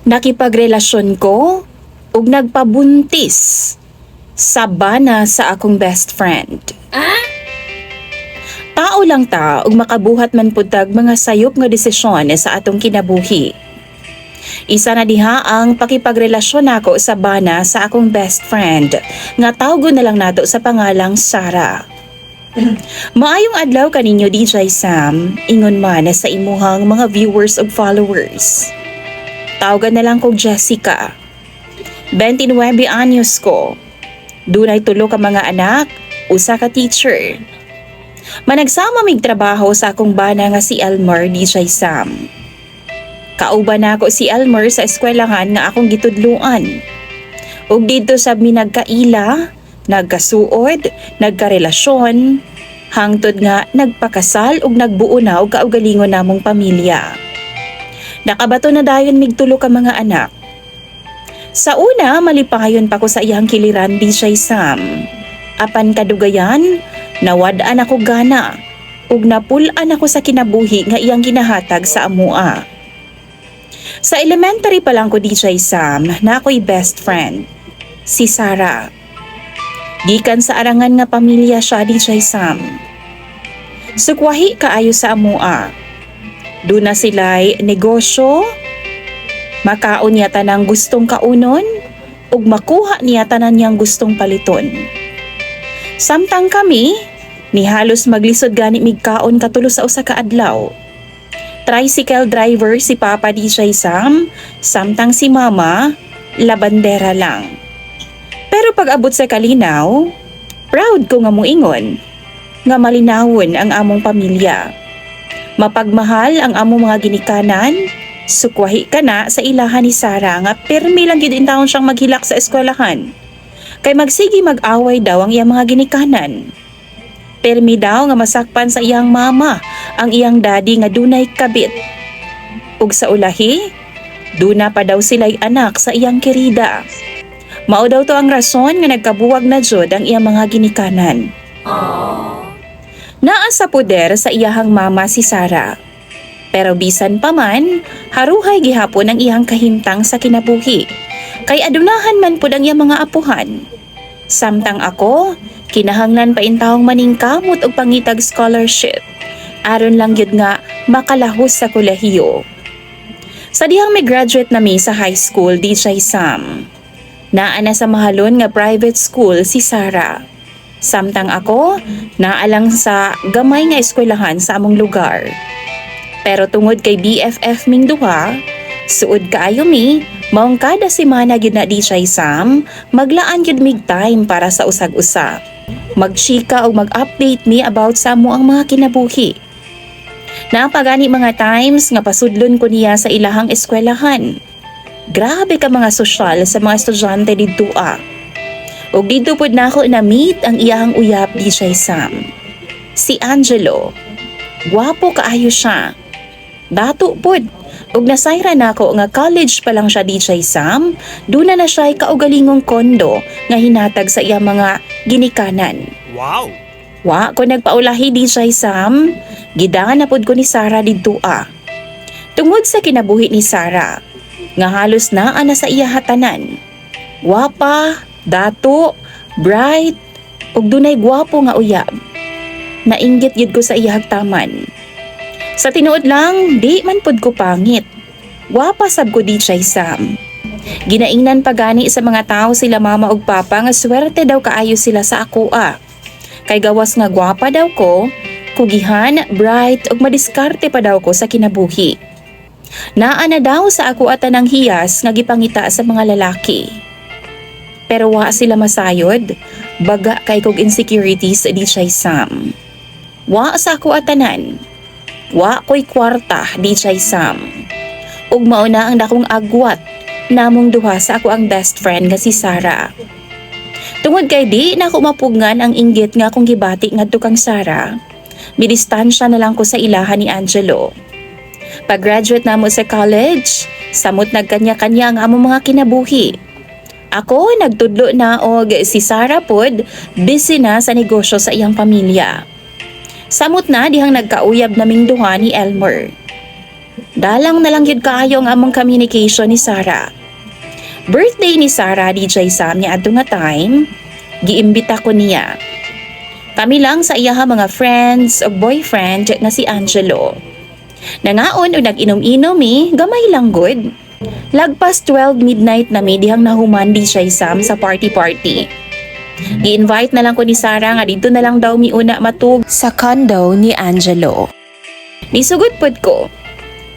Nakipagrelasyon ko ug nagpabuntis sa bana sa akong best friend. Tao lang ta ug makabuhat man pud tag mga sayop nga desisyon sa atong kinabuhi. Isa na diha ang pakipagrelasyon nako sa bana sa akong best friend nga tawgon na lang nato sa pangalang Sarah. Maayong adlaw kaninyo DJ Sam, ingon man sa imuhang mga viewers ug followers. Tawagan na lang kog Jessica. 29 anyos ko. Dunay 3 ka mga anak, usa ka teacher. Managsama mig trabaho sa akong bana nga si Elmer DJ Sam. Kauban nako si Elmer sa eskwelahan nga akong gitudluan. Ug dito sab mi nagkaila, nagkasuod, nagkarelasyon, hangtod nga nagpakasal ug nagbuo na og kaugalingon namong pamilya. Nakabato na dayon mig 3 ka mga anak. Sa una, malipayon pa ko sa iyang kiliran DJ Sam. Apan kadugayan, nawad-an ako gana ug napulan ako sa kinabuhi nga iyang ginahatag sa amua. Sa elementary pa lang ko DJ Sam na ako'y best friend, si Sarah. Gikan sa arangan nga pamilya siya DJ Sam. Sukwahi kaayo sa amua. Doon na sila'y negosyo, makaon niya tanang gustong kaunon, ug makuha niya tanan niyang gustong paliton. Samtang kami, ni halos maglisod gani mig kaon katulo sa usa ka adlaw. Tricycle driver si Papa DJ Sam, samtang si Mama, labandera lang. Pero pag abot sa kalinaw, proud ko nga muingon, nga malinawon ang among pamilya. Mapagmahal ang among mga ginikanan, sukwahi ka na sa ilahan ni Sarah nga permi lang gid intawon siyang maghilak sa eskwelahan. Kay magsigi mag-away daw ang iyang mga ginikanan. Permi daw nga masakpan sa iyang mama ang iyang daddy nga dunay kabit. Ug sa ulahi, duna pa daw sila'y anak sa iyang kirida. Mao daw to ang rason nga nagkabuwag na jud ang iyang mga ginikanan. Naa sa poder sa iyahang mama si Sarah. Pero bisan pa man, haruhay gihapon ang iyang kahimtang sa kinabuhi. Kay adunahan man pud ang iyang mga apuhan. Samtang ako, kinahanglan pa intawong maningkamot og pangitag scholarship. Aron lang gyud nga makalahos sa kolehiyo. Sa dihang may graduate nami sa high school DJ Sam. Naa na sa mahalon nga private school si Sarah. Samtang ako, naalang sa gamay nga eskwelahan sa among lugar. Pero tungod kay BFF ming duha, suod kaayo mi, maong kada semana gyud na DJ Sam, maglaan gyud mig time para sa usag-usa. Magchika o mag-update me about sa mo ang mga kinabuhi. Napagani mga times nga pasudlon ko niya sa ilahang eskwelahan. Grabe ka mga sosyal sa mga estudyante didto Og dito pud nako na-meet ang iyahang uyab DJ Sam. Si Angelo. Gwapo kaayo siya. Dato pud. Ug nasayra nako nga college pa lang siya DJ Sam, duna na siya kaugalingong kondo nga hinatag sa iyang mga ginikanan. Wow! Wa ko nagpaulahi DJ Sam, gidangan na pud ko ni Sarah didto Tungod sa kinabuhi ni Sarah, nga halos naa na sa iya hatanan. Gwapa, dato, bright, ug dunay gwapo nga uyab. Nainggit gid ko sa iyang taman. Sa tinuod lang, di man pud ko pangit. Gwapa sab ko DJ Sam. Ginaingnan pa gani sa mga tao sila mama ug papa nga swerte daw kaayo sila sa ako Kay gawas nga gwapa daw ko, kugihan, bright ug madiskarte pa daw ko sa kinabuhi. Naa na daw sa ako atanang hiyas nga gipangita sa mga lalaki. Pero wa sila masayod, baga kay kog insecurities DJ Sam. Wa sa ako atanan. Wa ko'y kwarta, DJ Sam. Ug mauna ang dakong agwat, namong duha sa ako ang best friend nga si Sarah. Tungod kay di na ako mapugngan ang inggit nga akong gibati ngadto kang Sarah, midistansya na lang ko sa ilahan ni Angelo. Pag-graduate namo sa college, samot nagkanya-kanya ang among mga kinabuhi. Ako nagtudlo na og si Sarah pod busy na sa negosyo sa iyang pamilya. Samot na dihang nagkauyab naming duha ni Elmer. Dalang na lang yun kaayo ang among communication ni Sarah. Birthday ni Sarah DJ Sam niya adto nga time, giimbita ko niya. Kami lang sa iyaha mga friends o boyfriend na si Angelo. Nangaon o nag-inom-inom gamay lang good. Lagpas 12 midnight na dihang nahuman DJ Sam sa party-party. Gi-invite na lang ko ni Sarah nga dito na lang daw miuna matug sa condo ni Angelo. Nisugod pod ko.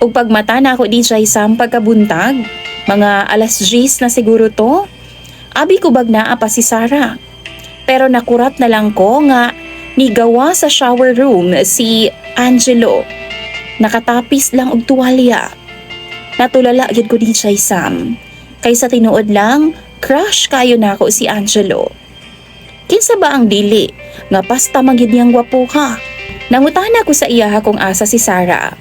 Ug pagmata na ako DJ Sam pagkabuntag, mga alas 10 na siguro to. Abi ko bag naa pa si Sarah. Pero nakurat na lang ko nga nigawa sa shower room si Angelo. Nakatapis lang og tuwalya. Natulala gyud ko DJ Sam. Kaysa tinuod lang, crush kayo na ako si Angelo. Kinsa ba ang dili nga pasta magyud niyang gwapuha? Nangutana ko sa iya kung asa si Sarah.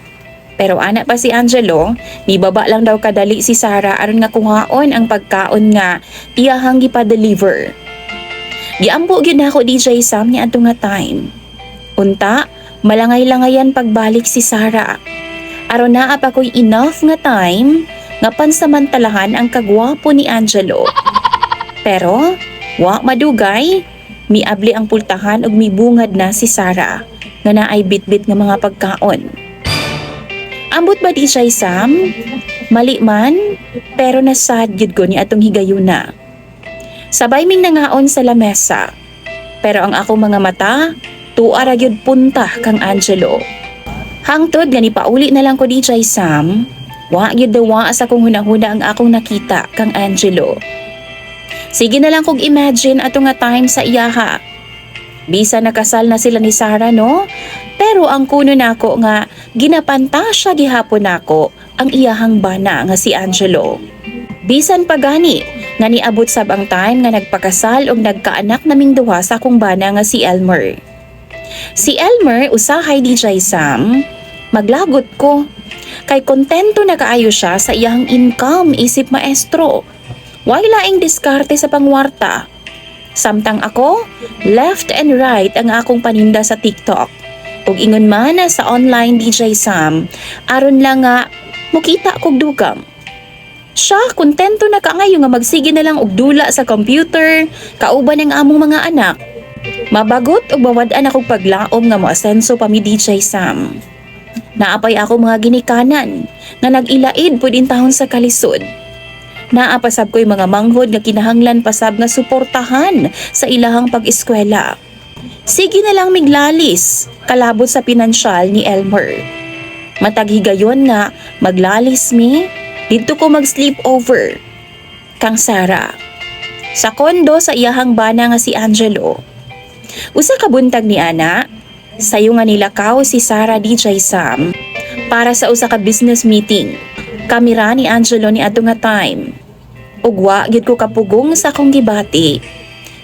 Pero anak pa si Angelo, nibaba lang daw kadali si Sarah aron nga kuhaon ang pagkaon nga iyahang gipa-deliver. Giampo gyud nako DJ Sam ni adto nga time. Unta, malangay-langayan pagbalik si Sarah. Aron naa pa ko'y enough nga time nga pansamantalahan ang kagwapo ni Angelo. Pero, wa madugay, miabli ang pultahan ug mibungad na si Sarah nga naay bitbit nga mga pagkaon. Ambot ba di siya Sam? Mali man, pero nasad gyud ko ni atong higayuna. Sabay ming nangaon sa lamesa. Pero ang akong mga mata, tuara gyud punta kang Angelo. Hangtod nga pauli na lang ko DJ Sam, wa gyud daw sa akong hunahuna ang akong nakita kang Angelo. Sige na lang kog imagine ato nga time sa iyaha. Bisa nakasal na sila ni Sarah no? Pero ang kuno nako nga ginapantasya gihapon nako ang iyahang bana nga si Angelo. Bisan pagani nga niabot sab ang time nga nagpakasal og nagkaanak naming duha sa akong bana nga si Elmer. Si Elmer usahay DJ Sam, maglagot ko. Kay kontento na kaayo siya sa iyang income isip maestro. Way laing diskarte sa pangwarta. Samtang ako, left and right ang akong paninda sa TikTok. Ug ingon man sa online DJ Sam, aron lang nga mukita kog dugam. Siya kontento na kaayo nga magsige na lang og dula sa computer, kauban ang among mga anak. Mabagot o bawad-an akong paglaom nga moasenso pa mi DJ Sam. Naapay ako mga ginikanan nga nag-ilaid pud intahon sa kalisod. Naapasab ko'y mga manghod nga kinahanglan pasab nga suportahan sa ilahang pag-eskwela. Sige na lang miglalis, kalabot sa pinansyal ni Elmer. Mataghigayon nga maglalis mi, dito ko mag-sleepover. Kang Sarah. Sa kondo sa iyahang bana nga si Angelo. Usa ka buntag ni ana, sayo nga nilakaw si Sarah DJ Sam para sa usa ka business meeting. Kamera ni Angelo ni adto nga time. Ug wa gyud ko kapugong sa akong gibati.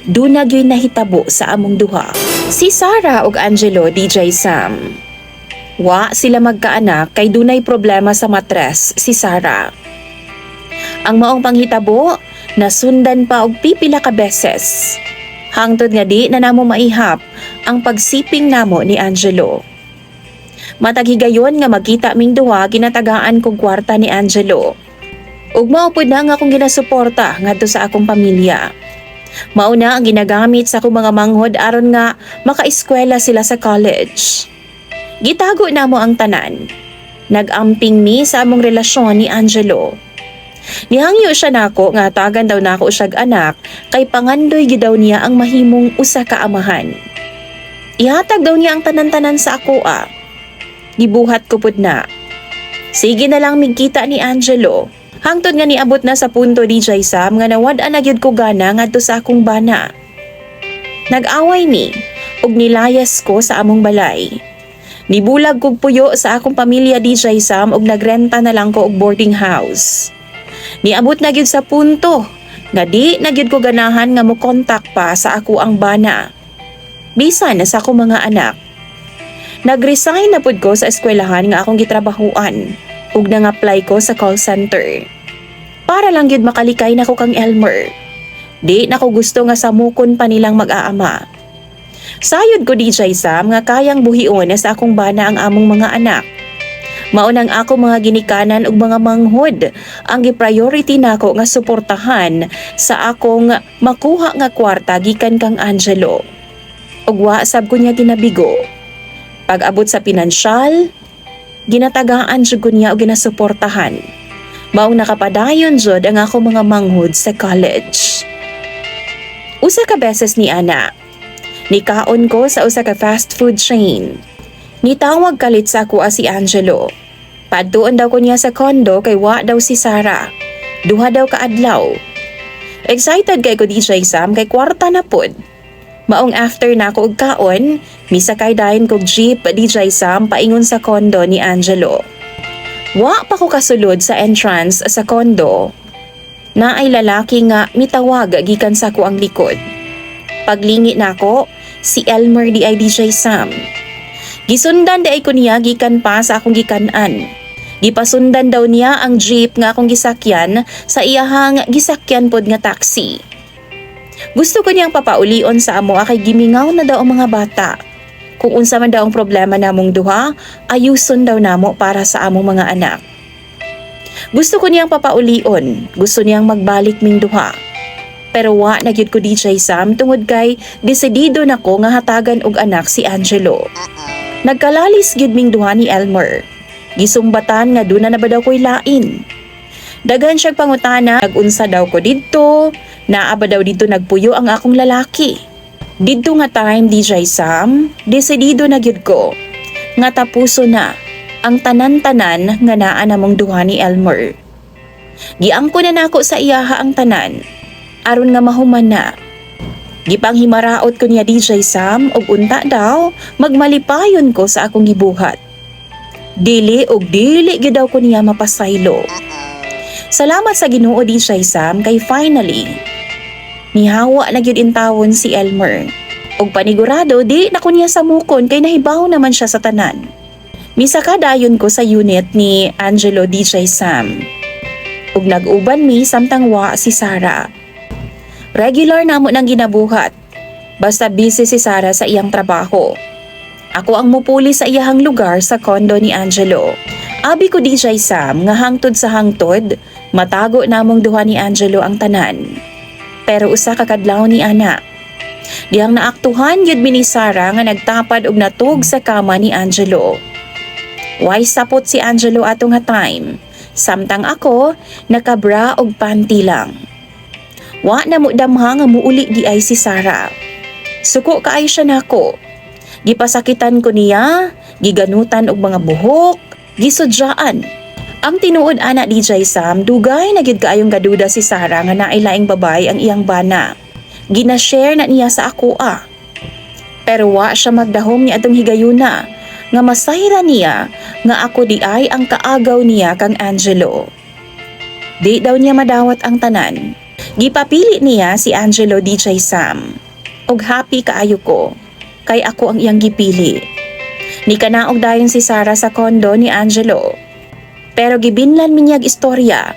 Duna gyud nahitabo sa among duha. Si Sarah ug Angelo DJ Sam. Wa sila magkaanak kay dunay problema sa matres si Sarah. Ang maong panghitabo nasundan pa og pipila ka beses. Hangtod nga di na namo maihap ang pagsiping namo ni Angelo. Mataghigayon nga magkita ming duha ginatagaan kog kwarta ni Angelo. Ug mao pud na nga akong ginasuporta ngadto sa akong pamilya. Mao na ang ginagamit sa akong mga manghod aron nga makaeskwela sila sa college. Gitago namo ang tanan. Nag-amping mi sa among relasyon ni Angelo. Nihangyo siya nako nga tagan daw nako siyag anak kay pangandoy gyud daw niya ang mahimong usa ka amahan. Ihatag daw niya ang tanan-tanan sa ako Gibuhat ko pud na. Sige na lang migkita ni Angelo. Hangtod nga niabot na sa punto DJ Sam nga nawad-an na gyud ko gana ngadto sa akong bana. Nag-away mi ug nilayas ko sa among balay. Nibulag kog puyo sa akong pamilya DJ Sam ug nagrenta na lang ko og boarding house. Niabot na gyud sa punto nga di na gyud ko ganahan nga mo kontak pa sa ako ang bana. Bisan sa ako mga anak. Nag-resign na pud ko sa eskwelahan nga akong gitrabahuan ug nang-apply ko sa call center. Para lang gyud makalikay nako kang Elmer. Di nako gusto nga samukon pa nilang mag-aama. Sayod ko DJ Sam nga kayang buhion sa akong bana ang among mga anak. Maunang ako mga ginikanan ug mga manghod ang gi-priority nako nga suportahan sa akong makuha nga kwarta gikan kang Angelo. Ug wa sab ko niya ginabigo. Pag-abot sa pinansyal, ginatagaan jud ko niya og ginasuportahan. Maong nakapadayon jud ang ako mga manghod sa college. Usa ka beses ni ana, nikaon ko sa usa ka fast food chain. Nitawag kalit sa ako si Angelo. Padtuon daw ko niya sa kondo kay wa daw si Sarah. Duha daw ka adlaw. Excited kay ko DJ Sam kay kwarta na pod. Maong after na ako og kaon, misakay dayon kog jeep DJ Sam paingon sa kondo ni Angelo. Wa pa ko kasulod sa entrance sa kondo. Na ay lalaki nga mitawag gikan sa ko ang likod. Paglingi nako, si Elmer di ay DJ Sam. Gisundan di ay ko niya gikan pa sa akong gikanan. Gipasundan daw niya ang jeep nga akong gisakyan sa iyahang gisakyan pod nga taxi. Gusto ko niyang papaulion sa amo kay gimingaw na daw ang mga bata. Kung unsa man daw ang problema namong duha, ayuson daw namo para sa among mga anak. Gusto ko niyang papaulion, gusto niyang magbalik ming duha. Pero wa na gyud ko DJ Sam tungod kay desidido nako nga hatagan og anak si Angelo. Nagkalalis gyud ming duha ni Elmer. Gisumbatan nga duna na ba daw ko'y lain. Dagan siyang pangutana, nag-unsa daw ko didto, naa ba daw dito nagpuyo ang akong lalaki. Didto nga time DJ Sam, desidido na gyud ko. Nga tapuso na ang tanan-tanan nga naa namong duha ni Elmer. Giangko na nako sa iyaha ang tanan, aron nga mahuman na. Gipanghimaraot ko niya DJ Sam og unta daw magmalipayon ko sa akong gibuhat. Dili og dili gyud daw ko niya mapasaylo. Salamat sa Ginoo DJ Sam kay finally nihawa na gyud intawon si Elmer. Og panigurado di na ko niya samukon kay nahibaw naman siya sa tanan. Misaka dayon ko sa unit ni Angelo DJ Sam. Ug nag-uban mi samtang wa si Sarah. Regular namo nang ginabuhat. Basta busy si Sarah sa iyang trabaho. Ako ang mupuli sa iyahang lugar sa kondo ni Angelo. Abi ko DJ Sam nga hangtod sa hangtod, matago namong duha ni Angelo ang tanan. Pero usa ka kadlaw ni ana. Diyang naaktuhan yun ni Sarah nga nagtapad og natug sa kama ni Angelo. Why sapot si Angelo atong nga time? Samtang ako, nakabra og panty lang. Wa na mo damha nga muuli di ay si Sarah. Suko kaay siya nako. Gipasakitan ko niya, giganutan og mga buhok, gisudyaan. Ang tinuod ana DJ Sam, dugay na gyud kaayong gaduda si Sarah nga naay laing babay ang iyang bana. Gina-share na niya sa ako Pero wa siya magdahom ni atong higayuna nga masayra niya nga ako di ay ang kaagaw niya kang Angelo. Di daw niya madawat ang tanan. Gipapili niya si Angelo DJ Sam. Og happy kaayo ko, kay ako ang iyang gipili. Ni kanaog dayon si Sarah sa kondo ni Angelo. Pero gibinlan minyag istorya,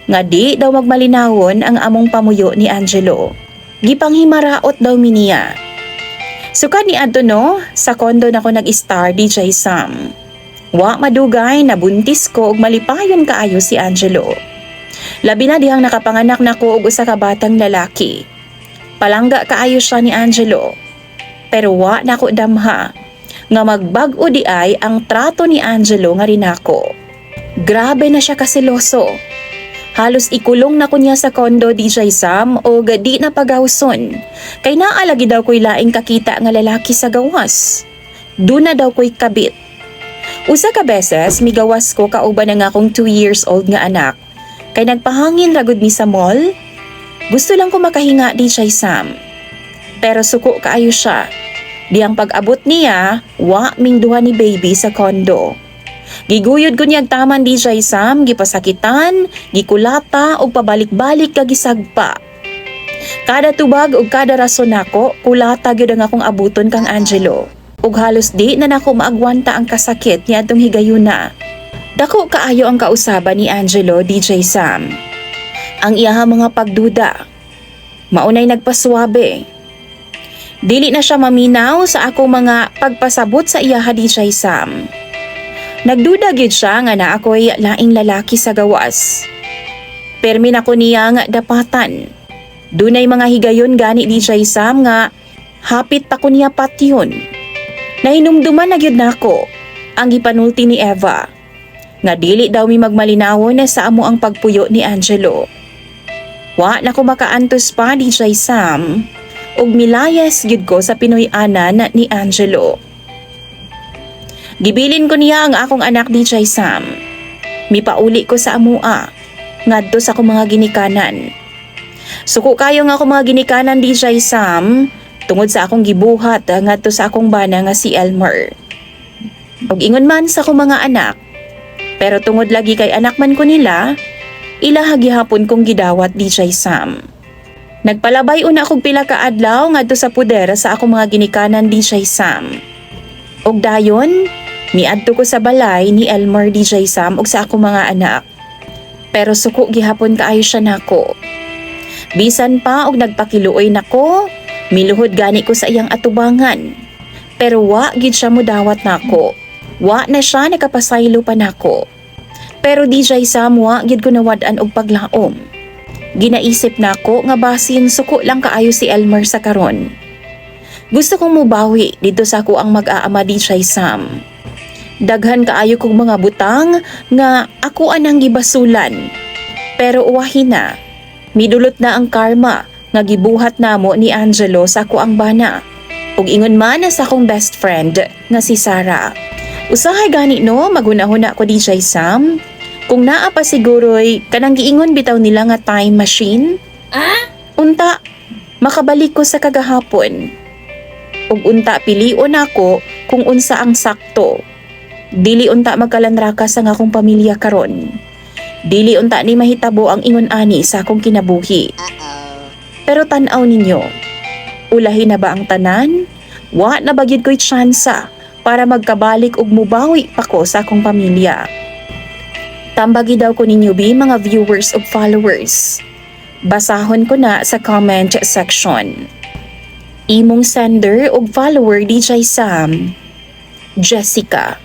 nga di daw magmalinawon ang among pamuyo ni Angelo. Gipanghimaraot daw mi niya. Sukad ni adto no, sa kondo na ko nag-star DJ Sam. Wa madugay na buntis ko og malipayon kaayo si Angelo. Labi na dihang nakapanganak nako og usa ka batang lalaki. Palangga kaayo siya ni Angelo. Pero wa nako damha nga magbag-o di ay ang trato ni Angelo nga rin ako. Grabe na siya kasiloso. Halos ikulong na ko niya sa kondo DJ Sam o di na pagawson. Kay naalagi daw ko'y laing kakita nga lalaki sa gawas. Doon na daw ko'y kabit. Usa ka beses migawas ko kauban na nga akong 2 years old nga anak. Kay nagpahangin ragod mi sa mall. Gusto lang ko makahinga DJ Sam. Pero suko kaayo siya. Di ang pag-abot niya, wa ming duha ni baby sa kondo. Giguyod ko niyag taman DJ Sam, gipasakitan, gikulata og pabalik-balik kag gisagpa. Kada tubag og kada rason nako, kulata gyud ang akong abuton kang Angelo. Ug halos di na nako maagwanta ang kasakit niya atong higayuna. Dako kaayo ang kausaban ni Angelo DJ Sam. Ang iyaha mga pagduda. Maunay nagpaswabe. Dili na siya maminaw sa akong mga pagpasabot sa iyaha DJ Sam. Nagduda gyud siya nga na ako'y laing lalaki sa gawas. Permi na ko niyang dapatan. Dunay mga higayon gani DJ Sam nga hapit pa ko niya patyon. Nahinumduman na gyud nako ang gipanulti ni Eva nga dili daw mi magmalinawon na sa amo ang pagpuyo ni Angelo. Wa na ko makaantos pa DJ Sam ug milayas gyud ko sa Pinoy-anan ni Angelo. Gibilin ko niya ang akong anak DJ Sam. Mipauli ko sa amua ngadto sa akong mga ginikanan. Suko kayo nga akong mga ginikanan DJ Sam tungod sa akong gibuhat ngadto sa akong bana nga si Elmer. Og ingon man sa akong mga anak, pero tungod lagi kay anak man ko nila, ilaha gihapon kong gidawat DJ Sam. Nagpalabay una akong pila ka adlaw ngadto sa puder sa akong mga ginikanan DJ Sam. Og dayon, miadto ko sa balay ni Elmer DJ Sam og sa akong mga anak. Pero suko gihapon kaayo siya nako. Bisan pa og nagpakiluoy nako, miluhod gani ko sa iyang atubangan. Pero wa gid siya modawat nako. Wa na siya nakapasaylo pa nako. Pero DJ Sam wa gid ko nawad-an og paglaom. Ginaisip nako nga basin suko lang kaayo si Elmer sa karon. Gusto kong mubawi dito sa ako ang mag-aama DJ Sam. Daghan kaayo kong mga butang nga ako anang gibasulan. Pero uwahin na, midulot na ang karma nga gibuhat namo ni Angelo sa ako ang bana. Ug ingon man sa akong best friend nga si Sarah. Usahay gani no, maghuna-huna ko DJ Sam. Kung naa pa siguro'y kanang giingon bitaw nila nga time machine. Unta, makabalik ko sa kagahapon. Ug unta pilion ako kung unsa ang sakto. Dili unta magkalanrakas ang akong pamilya karon. Dili unta ni mahitabo ang ingon ani sa akong kinabuhi. Pero tan-aw ninyo, ulahi na ba ang tanan? Wa na ba gyud ko'y tsansa para magkabalik ug mubawi pa ko sa akong pamilya. Tambagi daw ko ninyo bi mga viewers ug followers. Basahon ko na sa comment section. Imong sender ug follower DJ Sam, Jessica.